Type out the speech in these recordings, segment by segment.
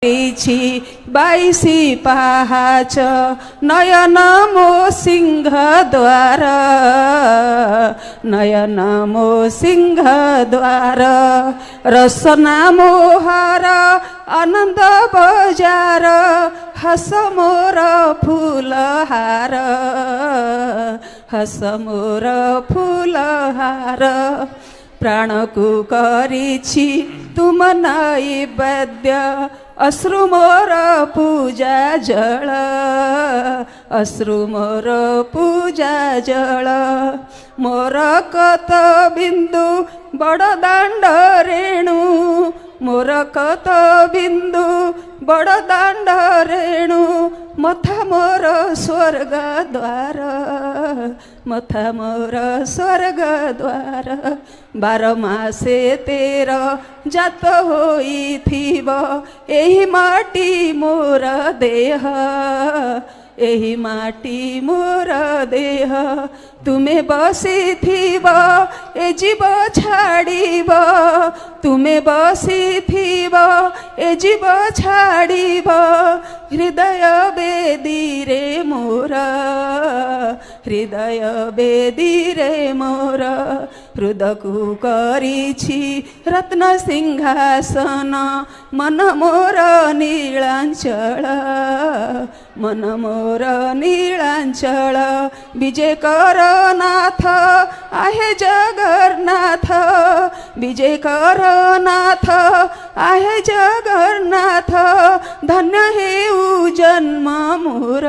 बाईसी पाहाच नयन मो सिंहद्वार नयन मो सिंहद्वार रसना मोहर आनंद बजार हस मोर फूलहार हस मोर फूलहार प्राणको करिछि तुम नैवेद्य अश्रु मोर पूजा जल अश्रु मोर पूजा जल मोर कत बिंदु बड़ दांड रेणु मोर कत बिंदु बड़ दांड रेणु मथा मोर स्वर्ग द्वार मथा मोर स्वर्ग द्वार 12 मासे 13 जात होइथिब एही माटी मोर देह एही माटी मोर देह तुमे बसिथिब ए जीव छाड़िब तुमे बसिथिब ए जीव छाड़िब हृदय बेदी रे मोर हृदय बेदी रे मोर हृदयकु करिछि रत्न सिंहासन मन मोर नीलांचल मन मोर नीलांचल विजय कर नाथ आहे जगन्नाथ विजय कर नाथ आहे जगन्नाथ धन्य हेउ जन्म मोर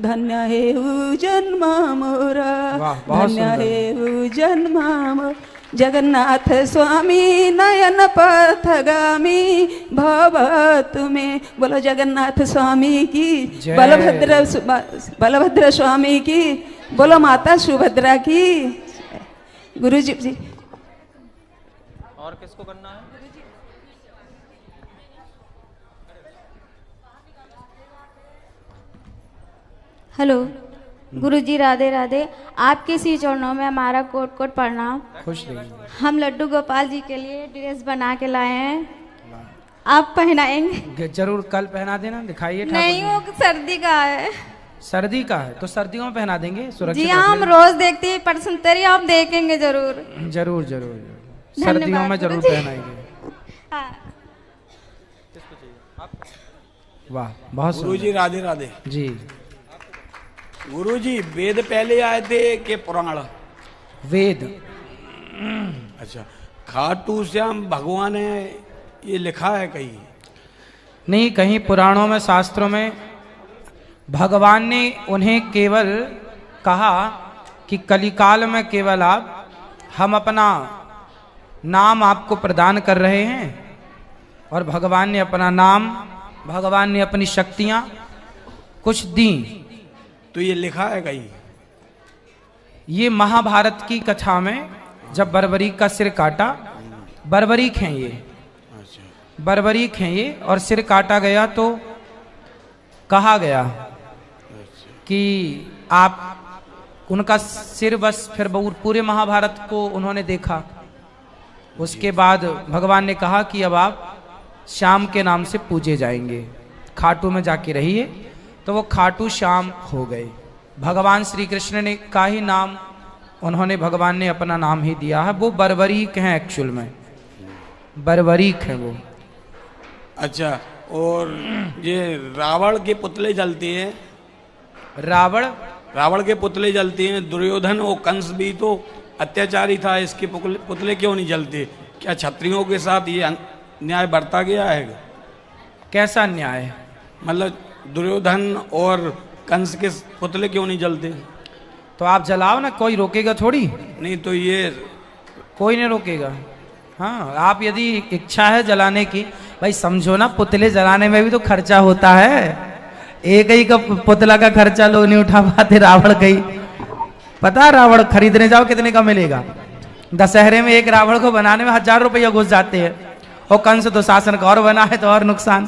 धन्य हेउ जन्म मोर धन्य हेउ जन्म मोर जगन्नाथ स्वामी नयन पथगामी भव तुमे बोलो जगन्नाथ स्वामी की बलभद्र स्वामी की बोलो माता सुभद्रा की गुरुजी जी। और किसको करना है? हेलो गुरुजी राधे राधे। आपके सी चरणों में हमारा कोट कोट प्रणाम। खुश रहिए। हम लड्डू गोपाल जी के लिए ड्रेस बना के लाए हैं, आप पहनाएंगे? जरूर, कल पहना देना, दिखाइए। नहीं, वो सर्दी का है। सर्दी का है तो सर्दियों में पहना देंगे। जी हाँ, हम रोज देखते हैं परसंतरी, हम देखेंगे जरूर जरूर जरूर सर्दियों में जरूर पहनाएंगे। हाँ। वाह, बहुत गुरुजी राधे राधे जी। गुरुजी वेद पहले आए थे कि पुराण? वेद। अच्छा, खाटू श्याम भगवान है ये लिखा है कहीं? नहीं, कहीं पुराणों में शास्त्रों में भगवान ने उन्हें केवल कहा कि कलिकाल में केवल हम अपना नाम आपको प्रदान कर रहे हैं, और भगवान ने अपना नाम, भगवान ने अपनी शक्तियां कुछ दी। तो ये लिखा है कहीं? ये महाभारत की कथा में जब बर्बरीक का सिर काटा, बर्बरीक हैं ये, बर्बरीक हैं ये, और सिर काटा गया तो कहा गया कि आप उनका सिर बस, फिर पूरे महाभारत को उन्होंने देखा। उसके बाद भगवान ने कहा कि अब आप श्याम के नाम से पूजे जाएंगे, खाटू में जाके रहिए। तो वो खाटू श्याम हो गए। भगवान श्री कृष्ण ने का ही नाम उन्होंने, भगवान ने अपना नाम ही दिया है। वो बर्बरीक हैं, एक्चुअल में बर्बरीक हैं वो। अच्छा, और ये रावण के पुतले जलते हैं? रावण के पुतले जलते हैं। दुर्योधन और कंस भी तो अत्याचारी था, इसके पुतले क्यों नहीं जलते? क्या क्षत्रियों के साथ ये अन्याय बरता गया है? कैसा अन्याय? मतलब दुर्योधन और कंस के पुतले क्यों नहीं जलते? तो आप जलाओ ना, कोई रोकेगा थोड़ी। नहीं तो ये कोई नहीं रोकेगा। हाँ, आप यदि इच्छा है जलाने की, भाई समझो ना, पुतले जलाने में भी तो खर्चा होता है। एक ही का पुतला का खर्चा लोग नहीं उठा पाते। रावण का ही पता, रावण खरीदने जाओ कितने का मिलेगा? दशहरे में एक रावण को बनाने में 1000 रुपया घुस जाते हैं, और कंस तो शासन का और बना है तो और नुकसान।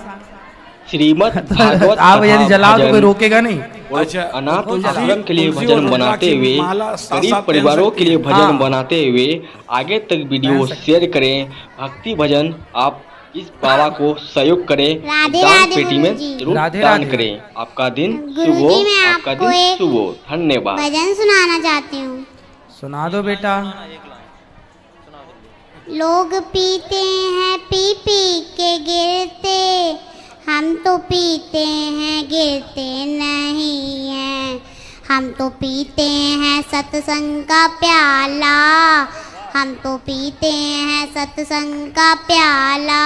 श्रीमद् भागवत आप यदि जलाओ तो कोई रोकेगा नहीं। अच्छा, अनाथ आश्रम के लिए भजन बनाते हुए, गरीब परिवारों के लिए भजन बनाते हुए आगे तक वीडियो शेयर करें। भक्ति भजन आप इस बाबा को सहयोग करें, राधे दान राधे पेटी में गुरुजी। जरूर राधे दान राधे। करें। आपका दिन शुभ हो, गुरुजी मैं आपका आपको दिन एक शुभ हो। धन्यवाद। भजन सुनाना चाहती हूँ। सुना दो बेटा। लोग पीते हैं पी पी के गिरते, हम तो पीते हैं गिरते नहीं हैं। हम तो पीते हैं सत्संग का प्याला, हम तो पीते हैं सत्संग का प्याला।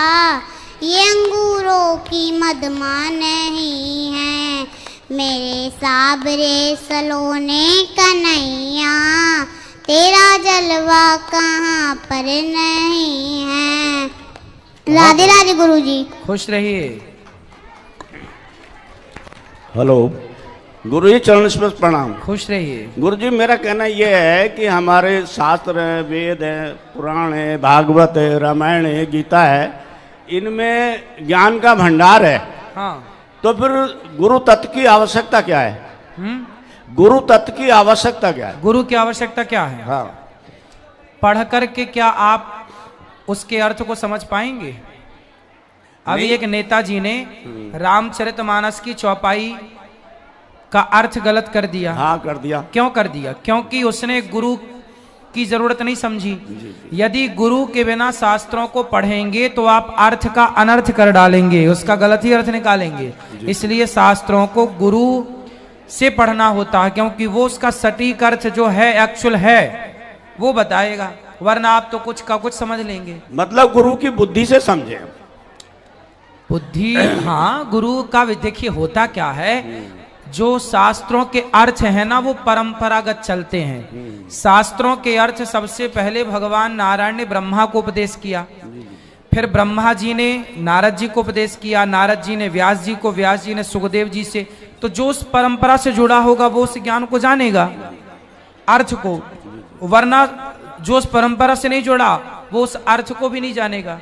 ये अंगूरों की मदमा नहीं है, मेरे साबरे सलोने कन्हैया। तेरा जलवा कहाँ पर नहीं है। राधे राधे गुरुजी। खुश रहिए। हेलो गुरुजी, चरण स्पर्श प्रणाम। खुश रहिए। गुरुजी मेरा कहना यह है कि हमारे शास्त्र हैं, वेद हैं, पुराण है, भागवत है, रामायण है, गीता है, इनमें ज्ञान का भंडार है। हाँ। तो फिर गुरु तत्व की आवश्यकता क्या है? गुरु तत्व की आवश्यकता क्या है? गुरु की आवश्यकता क्या है? हाँ। पढ़ करके क्या आप उसके अर्थ को समझ पाएंगे? अभी एक नेताजी ने रामचरितमानस की चौपाई का अर्थ गलत कर दिया। हाँ, कर दिया। क्यों कर दिया? क्योंकि उसने गुरु की जरूरत नहीं समझी। यदि गुरु के बिना शास्त्रों को पढ़ेंगे तो आप अर्थ का अनर्थ कर डालेंगे, उसका गलत ही अर्थ निकालेंगे। इसलिए शास्त्रों को गुरु से पढ़ना होता है, क्योंकि वो उसका सटीक अर्थ जो है, एक्चुअल है, वो बताएगा, वरना आप तो कुछ का कुछ समझ लेंगे। मतलब गुरु की बुद्धि से समझे। बुद्धि, हाँ, गुरु का देखिए होता क्या है, जो शास्त्रों के अर्थ है ना वो परंपरागत चलते हैं। शास्त्रों के अर्थ सबसे पहले भगवान नारायण ने ब्रह्मा को उपदेश किया, फिर ब्रह्मा जी ने नारद जी को उपदेश किया, नारद जी ने व्यास जी को, व्यास जी ने सुखदेव जी से। तो जो उस परंपरा से जुड़ा होगा वो उस ज्ञान को जानेगा, अर्थ को, वरना जो उस परंपरा से नहीं जुड़ा वो उस अर्थ को भी नहीं जानेगा।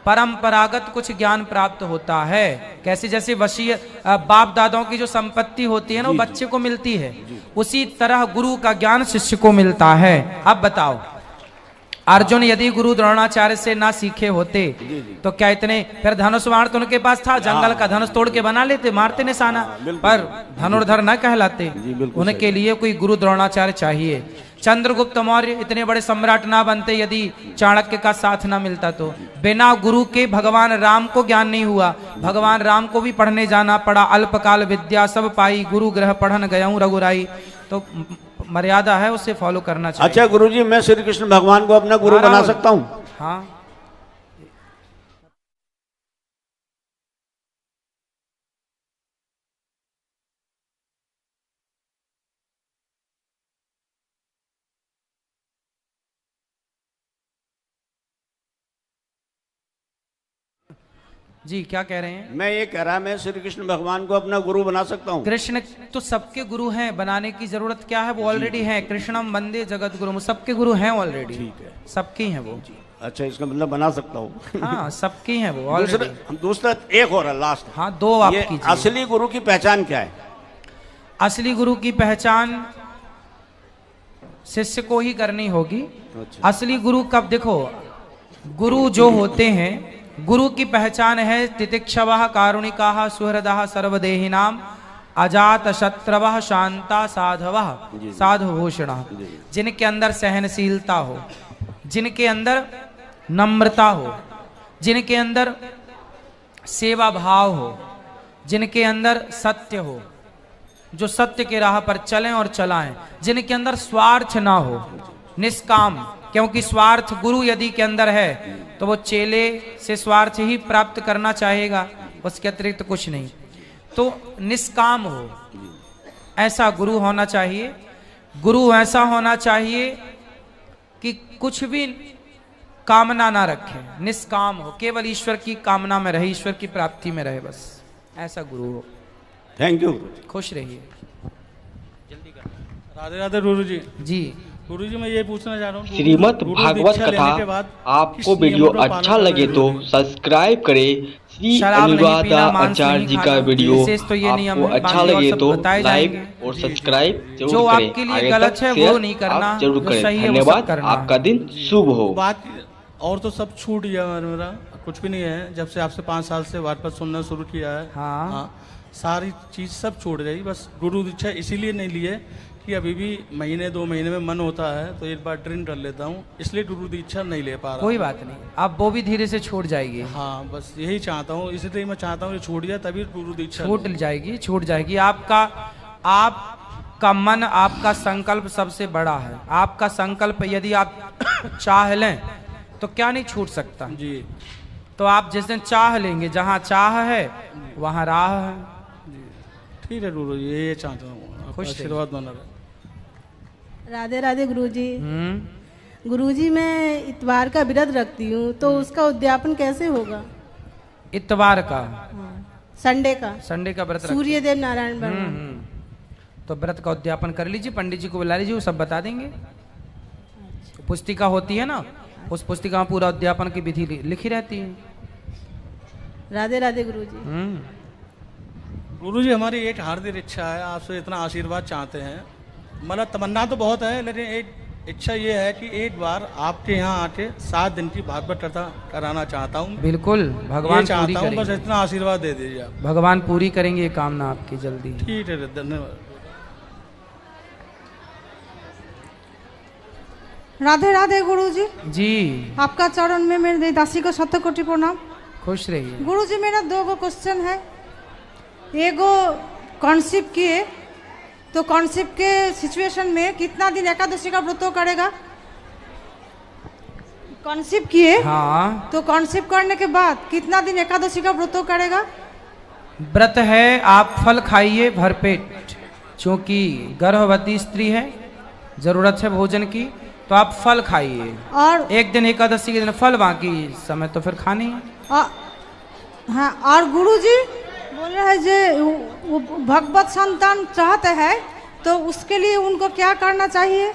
परंपरागत कुछ ज्ञान प्राप्त होता है। कैसे? जैसे वसीय बाप दादाओं की जो संपत्ति होती है ना वो बच्चे को मिलती है, उसी तरह गुरु का ज्ञान शिष्य को मिलता है। अब बताओ, अर्जुन यदि गुरु द्रोणाचार्य से ना सीखे होते तो क्या इतने, फिर धनुष बाण तो उनके पास था, जंगल का धनुष तोड़ के बना लेते, मारते निशाना, पर धनुर्धर न कहलाते। उनके लिए कोई गुरु द्रोणाचार्य चाहिए। चंद्रगुप्त मौर्य इतने बड़े सम्राट ना बनते यदि चाणक्य का साथ ना मिलता। तो बिना गुरु के भगवान राम को ज्ञान नहीं हुआ, भगवान राम को भी पढ़ने जाना पड़ा। अल्पकाल विद्या सब पाई, गुरु ग्रह पढ़न गयाऊं रघुराई। तो मर्यादा है, उसे फॉलो करना चाहिए। अच्छा गुरुजी, मैं श्री कृष्ण भगवान को अपना गुरु बना सकता हूँ? हाँ। जी क्या कह रहे हैं? मैं ये कह रहा, मैं श्री कृष्ण भगवान को अपना गुरु बना सकता हूँ? कृष्ण तो सबके गुरु हैं, बनाने की जरूरत क्या है, वो ऑलरेडी हैं। कृष्णम वंदे जगत गुरु, सबके गुरु हैं ऑलरेडी। ठीक है, सबके हैं वो। अच्छा, इसका मतलब बना सकता हूँ। हाँ, सबके हैं वो ऑलरेडी। दूसरा एक और है, लास्ट। हाँ, दो आप कीजिए। असली गुरु की पहचान क्या है? असली गुरु की पहचान शिष्य को ही करनी होगी। अच्छा। असली गुरु कब? देखो, गुरु जो होते हैं, गुरु की पहचान है तितिक्षवः कारुणिकाः सुहृदः सर्वदेहिनाम अजात शत्रवः शांता साधवः साधुभूषणः। जिनके अंदर सहनशीलता हो, जिनके अंदर नम्रता हो, जिनके अंदर सेवा भाव हो, जिनके अंदर सत्य हो, जो सत्य के राह पर चलें और चलाएं, जिनके अंदर स्वार्थ ना हो, निष्काम। क्योंकि स्वार्थ गुरु यदि के अंदर है तो वो चेले से स्वार्थ ही प्राप्त करना चाहेगा, उसके अतिरिक्त कुछ नहीं। तो निष्काम हो, ऐसा गुरु होना चाहिए। गुरु ऐसा होना चाहिए कि कुछ भी कामना ना रखे, निष्काम हो, केवल ईश्वर की कामना में रहे, ईश्वर की प्राप्ति में रहे, बस ऐसा गुरु हो। Thank you. खुश रहिए। राधे राधे गुरु जी। जी गुरु जी, मैं ये पूछना चाह रहा हूँ, श्रीमद् भागवत कथा आपको वीडियो अच्छा लगे तो सब्सक्राइब करें। श्री अनुराधाचार्य जी का वीडियो आपको अच्छा लगे तो लाइक और सब्सक्राइब जरूर करें। आगे तक शेयर आप जरूर करें। धन्यवाद। आपका दिन शुभ हो। बात और तो सब छूट गया मेरा कुछ भी नहीं है। जब से आपसे 5 साल से वार्ता सुनना शुरू किया है, हाँ। सारी चीज़ सब छूट गई। बस गुरु दीक्षा इसीलिए नहीं लिए कि अभी भी महीने 2 महीने में मन होता है तो एक बार ट्रेन कर लेता हूँ, इसलिए गुरु दीक्षा नहीं ले पा रहा। कोई बात नहीं, अब वो भी धीरे से छूट जाएगी। हाँ, बस यही चाहता हूँ, इसलिए मैं चाहता हूँ कि छूट जाए तभी गुरु दीक्षा छूट जाएगी, छूट जाएगी। आपका मन, आपका संकल्प सबसे बड़ा है। आपका संकल्प यदि आप चाह लें तो क्या नहीं छूट सकता जी। तो आप जिस दिन चाह लेंगे, जहाँ चाह है वहाँ राह है। ठीक है गुरु जी, ये चाहता हूँ, खुश आशीर्वाद बना रहे। राधे राधे गुरुजी। गुरुजी, मैं इतवार का व्रत रखती हूँ तो उसका उद्यापन कैसे होगा? इतवार का? संडे का। संडे का व्रत? सूर्य देव नारायण वर्मा। तो व्रत का उद्यापन कर लीजिए, पंडित जी को बुला लीजिए, वो सब बता देंगे। पुस्तिका होती है ना, उस पुस्तिका में पूरा उद्यापन की विधि लिखी रहती है। राधे राधे गुरुजी। गुरुजी, हमारी एक हार्दिक इच्छा है, आपसे इतना आशीर्वाद चाहते हैं। मतलब तमन्ना तो बहुत है, लेकिन एक इच्छा ये है कि एक बार आपके यहाँ आके 7 दिन की भागवत कथा कराना चाहता हूँ। बिल्कुल, भगवान पूरी करेंगे। बस इतना आशीर्वाद दे दीजिए आप। भगवान पूरी करेंगे ये कामना आपकी जल्दी। ठीक है, धन्यवाद। राधे राधे गुरुजी। जी, आपका चरण में मेरे दासी को 100 कोटि प्रणाम। खुश रहिए। गुरुजी, मेरा 2 क्वेश्चन है। एगो कॉन्सेप्ट किए तो कॉन्सेप्ट के सिचुएशन में कितना दिन एकादशी का व्रत करेगा? कॉन्सेप्ट किए, हाँ, तो कॉन्सेप्ट करने के बाद कितना दिन एकादशी का व्रत करेगा? व्रत है, आप फल खाइए भरपेट, क्योंकि गर्भवती स्त्री है, जरूरत है भोजन की, तो आप फल खाइए। और एक दिन एकादशी के दिन फल, बाकी समय तो फिर खाने है। हाँ, और गुरुजी बोल रहे हैं जो वो भगवत संतान चाहते हैं तो उसके लिए उनको क्या करना चाहिए?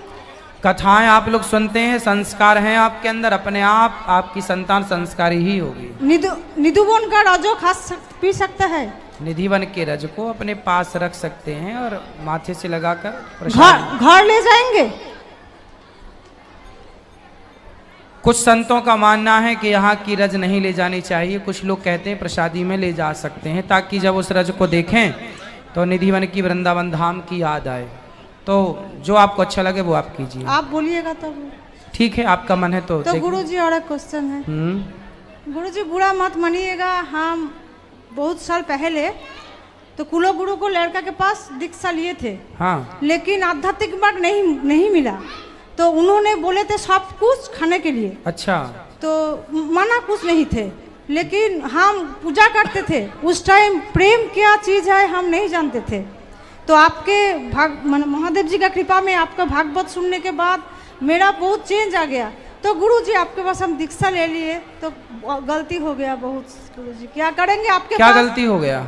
कथाएं आप लोग सुनते हैं, संस्कार हैं आपके अंदर, अपने आप आपकी संतान संस्कारी ही होगी। निधुवन का रजो पी सकता है? निधिवन के रज को अपने पास रख सकते हैं और माथे से लगाकर घर ले जाएंगे। कुछ संतों का मानना है कि यहाँ की रज नहीं ले जानी चाहिए, कुछ लोग कहते हैं प्रसादी में ले जा सकते हैं, ताकि जब उस रज को देखें तो निधिवन की, वृंदावन धाम की याद आए। तो जो आपको अच्छा लगे वो आप कीजिए। आप बोलिएगा तब। ठीक है, आपका मन है तो गुरुजी, और एक क्वेश्चन है। गुरुजी, बुरा मत मानिएगा, हम बहुत साल पहले तो कुलो गुरु को लड़का के पास दीक्षा लिए थे, हाँ, लेकिन आध्यात्मिक मार्ग नहीं मिला, तो उन्होंने बोले थे सब कुछ खाने के लिए। अच्छा। तो मना कुछ नहीं थे, लेकिन हम पूजा करते थे। उस टाइम प्रेम क्या चीज़ है हम नहीं जानते थे। तो आपके महादेव जी का कृपा में आपका भागवत सुनने के बाद मेरा बहुत चेंज आ गया। तो गुरुजी, आपके पास हम दीक्षा ले लिए तो गलती हो गया बहुत। गुरुजी, क्या करेंगे आपके क्या पास? गलती हो गया?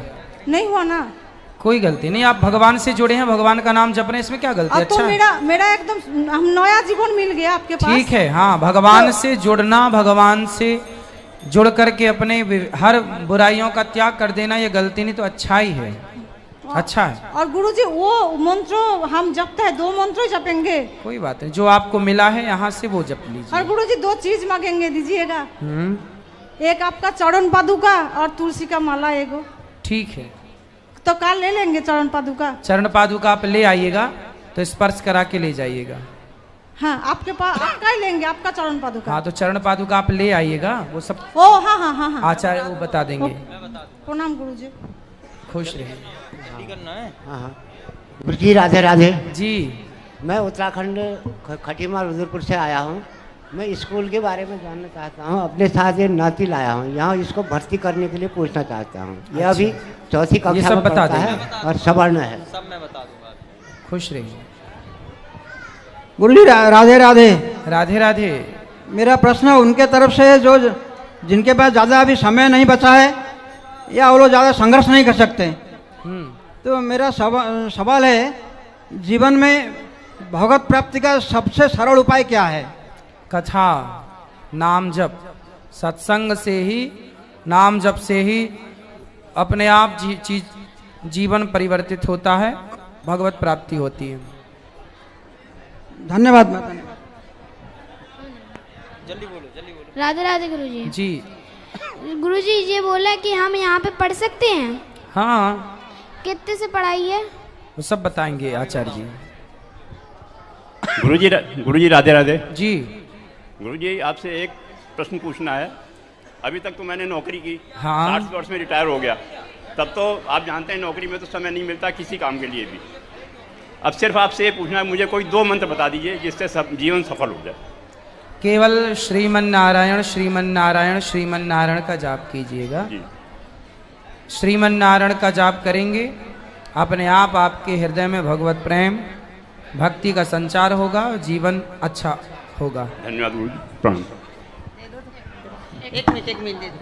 नहीं हुआ ना, कोई गलती नहीं, आप भगवान से जुड़े हैं, भगवान का नाम जप रहे हैं, इसमें क्या गलती? अच्छा, तो मेरा एकदम हम नया जीवन मिल गया आपके पास। ठीक है, हाँ, भगवान से जुड़ना, भगवान से जुड़ करके अपने हर बुराइयों का त्याग कर देना, ये गलती नहीं, तो अच्छा ही है, अच्छा है। और गुरुजी, वो मंत्र हम जपते हैं, 2 मंत्र जपेंगे। कोई बात नहीं, जो आपको मिला है यहाँ से वो जप लीजिए। और गुरुजी, 2 चीज मांगेंगे, दीजिएगा। एक आपका चरण पादुका और तुलसी का माला एगो। ठीक है, तो कल ले लेंगे चरण पादुका। चरण पादुका आप ले आइएगा तो स्पर्श करा के ले जाइएगा। हाँ, आपके पास आपका ही लेंगे, आपका चरण पादुका। हाँ, तो चरण पादुका आप ले आइएगा, वो सब ओ हाँ हाँ हाँ हाँ आचार्य वो बता देंगे। प्रणाम गुरुजी। खुश रहिए। हाँ, गुरुजी राधे राधे जी। मैं उत्तराखंड खटीमा रुद्रपुर से आया हूँ। मैं स्कूल के बारे में जानना चाहता हूँ, अपने साथ ये नाती लाया हूँ, यहाँ इसको भर्ती करने के लिए पूछना चाहता हूँ। यह अभी 4ठी कक्षा में पढ़ता है और सवर्ण है। सब मैं बता दूंगा। खुश रहिए। गुरुजी राधे राधे। राधे राधे। मेरा प्रश्न उनके तरफ से जो जिनके पास ज़्यादा अभी समय नहीं बचा है या वो लोग ज़्यादा संघर्ष नहीं कर सकते, तो मेरा सवाल है, जीवन में भगवत प्राप्ति का सबसे सरल उपाय क्या है? कथा, नाम जप, सत्संग से ही, नाम जप से ही अपने आप जीवन परिवर्तित होता है, भगवत प्राप्ति होती है। धन्यवाद। जल्दी बोलो, जल्दी बोलो। राधे राधे गुरुजी। जी गुरुजी ये बोला कि हम यहाँ पे पढ़ सकते हैं। हाँ, कितने से पढ़ाई है? वो सब बताएंगे आचार्य जी। गुरुजी राधे राधे। जी गुरुजी, आपसे एक प्रश्न पूछना है। अभी तक तो मैंने नौकरी की, हाँ। 60 वर्ष में रिटायर हो गया। तब तो आप जानते हैं नौकरी में तो समय नहीं मिलता किसी काम के लिए भी। अब सिर्फ आपसे ये पूछना है, मुझे कोई 2 मंत्र बता दीजिए जिससे सब जीवन सफल हो जाए। केवल श्रीमन नारायण श्रीमन नारायण श्रीमन नारायण का जाप कीजिएगा। श्रीमन नारायण का जाप करेंगे, अपने आप आपके हृदय में भगवत प्रेम भक्ति का संचार होगा, जीवन अच्छा होगा। धन्यवाद गुरु जी, प्रणाम। एक मिनट दे दो।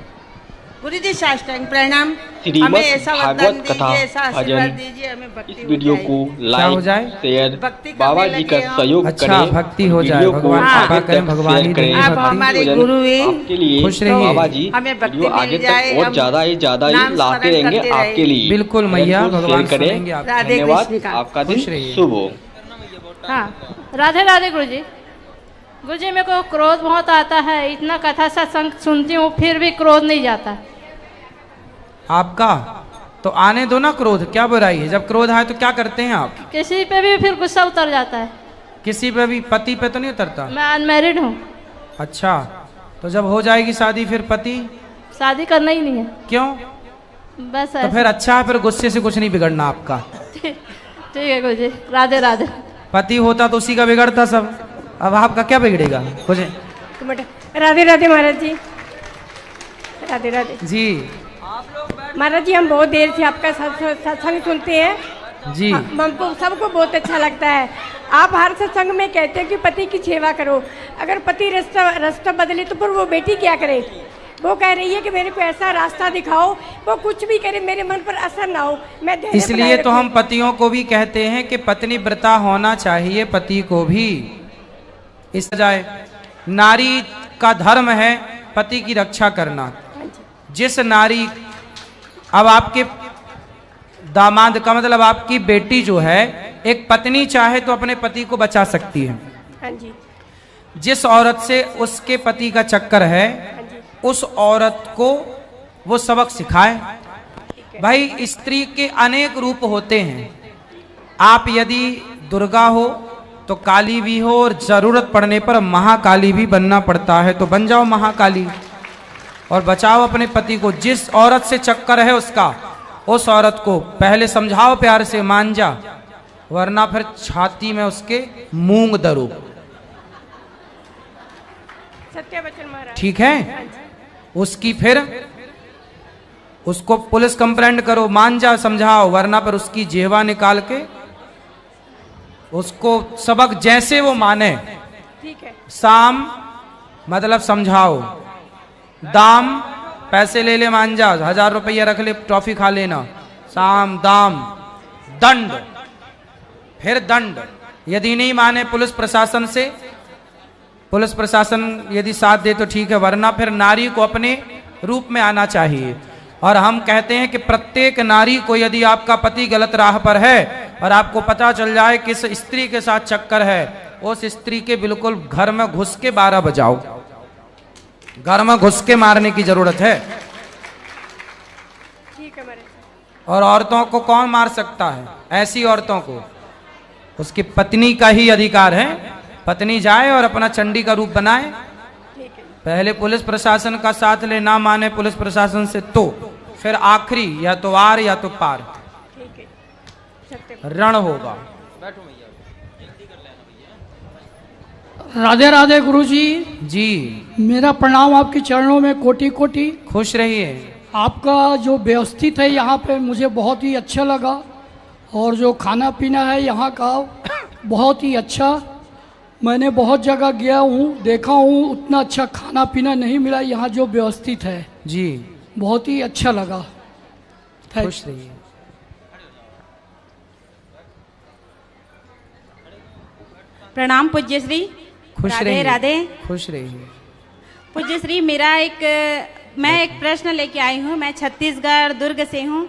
गुरु जी साष्टांग प्रणाम। श्रीमद् हमें ऐसा वरदान भागवत कथा दीजिए, ऐसा आशीर्वाद भजन। दीजिए, हमें भक्ति इस वीडियो को लाइक शेयर भक्ति बाबा करने जी का लगे हम। सहयोग अच्छा, करें। भक्ति हो जाए, वीडियो को भगवान आगे कृपा करें, तक भगवान ही शेयर करें। दें। आप हमारे गुरु हैं। आपके लिए खुश रहिए। बाबा जी हमें भक्ति वीडियो मिल आगे जाए, तक और हम ज्यादा ही नाम लाते स्मरण रहेंगे करते आपके लिए। बिल्कुल मैया, शेयर भगवान करें। सुनेंगे आपको। राधे धन्यवाद, कृष्ण का। आपका दिन खुश रहिए। शुभ हो। हाँ, राधे राधे गुरुजी। गुरुजी, मेरे को क्रोध बहुत आता है, इतना कथा सत्संग सुनती हूँ फिर भी क्रोध नहीं जाता। आपका तो आने दो ना क्रोध, क्या बुराई है? जब क्रोध आए तो क्या करते हैं आप? किसी पे भी फिर गुस्सा उतर जाता है। किसी पे भी? पति पे तो नहीं उतरता? मैं अनमैरिड हूँ। अच्छा, तो जब हो जाएगी शादी फिर पति? शादी करना ही नहीं है। क्यों? बस तो फिर अच्छा है, फिर गुस्से से कुछ नहीं बिगड़ना आपका। ठीक है गुरुजी, राधे राधे। पति होता तो उसी का बिगड़ता सब, अब आपका क्या बिगड़ेगा कुछ? राधे राधे महाराज जी। राधे राधे जी महाराज जी, हम बहुत देर से आपका सत्संग सुनते हैं जी। हमको सबको बहुत अच्छा लगता है। आप हर सत्संग में कहते हैं कि पति की सेवा करो, अगर पति रास्ता बदले तो फिर वो बेटी क्या करे? वो कह रही है कि मेरे को ऐसा रास्ता दिखाओ, वो कुछ भी करे मेरे मन पर असर ना हो, मैं धैर्य इसलिए बनाए तो रखूं। हम पतियों को भी कहते हैं कि पत्नी व्रता होना चाहिए पति को भी। इस जाए नारी का धर्म है पति की रक्षा करना। जिस नारी, अब आपके दामाद का मतलब आपकी बेटी जो है, एक पत्नी चाहे तो अपने पति को बचा सकती है। हाँ जी। जिस औरत से उसके पति का चक्कर है उस औरत को वो सबक सिखाए। भाई स्त्री के अनेक रूप होते हैं। आप यदि दुर्गा हो तो काली भी हो, और जरूरत पड़ने पर महाकाली भी बनना पड़ता है, तो बन जाओ महाकाली और बचाओ अपने पति को। जिस औरत से चक्कर है उसका, उस औरत को पहले समझाओ प्यार से, मान जा, वरना फिर छाती में उसके मूंग दरो। सत्य वचन महाराज। ठीक है? उसकी फिर उसको पुलिस कंप्लेंट करो, मान जा, समझाओ, वरना पर उसकी जेवा निकाल के उसको सबक जैसे वो माने। ठीक है। साम मतलब समझाओ, दाम पैसे ले ले, मान जा, 1000 रुपया रख ले, टॉफी खा लेना, साम दाम, दंड, फिर दंड। यदि नहीं माने पुलिस प्रशासन से, पुलिस प्रशासन यदि साथ दे तो ठीक है, वरना फिर नारी को अपने रूप में आना चाहिए। और हम कहते हैं कि प्रत्येक नारी को, यदि आपका पति गलत राह पर है और आपको पता चल जाए कि इस स्त्री के साथ चक्कर है, उस स्त्री के बिल्कुल घर में घुस के 12 बजाओ, घर में घुस के मारने की जरूरत है। ठीक है महाराज। और औरतों को कौन मार सकता है? ऐसी औरतों को उसकी पत्नी का ही अधिकार है। पत्नी जाए और अपना चंडी का रूप बनाए, पहले पुलिस प्रशासन का साथ ले, ना माने पुलिस प्रशासन से तो फिर आखिरी या तो आर या तो पार, रण होगा। राधे राधे गुरुजी। जी मेरा प्रणाम आपके चरणों में कोटि कोटि। खुश रहिए। आपका जो व्यवस्थित है यहाँ पे मुझे बहुत ही अच्छा लगा, और जो खाना पीना है यहाँ का बहुत ही अच्छा। मैंने बहुत जगह गया हूँ, देखा हूँ, उतना अच्छा खाना पीना नहीं मिला। यहाँ जो व्यवस्थित है जी बहुत ही अच्छा लगा। खुश रहिए। प्रणाम पूज्य श्री। खुश राधे रहिए। राधे। खुश रहिए। पूज्य श्री, मैं एक प्रश्न लेके आई हूँ। मैं छत्तीसगढ़ दुर्ग से हूँ।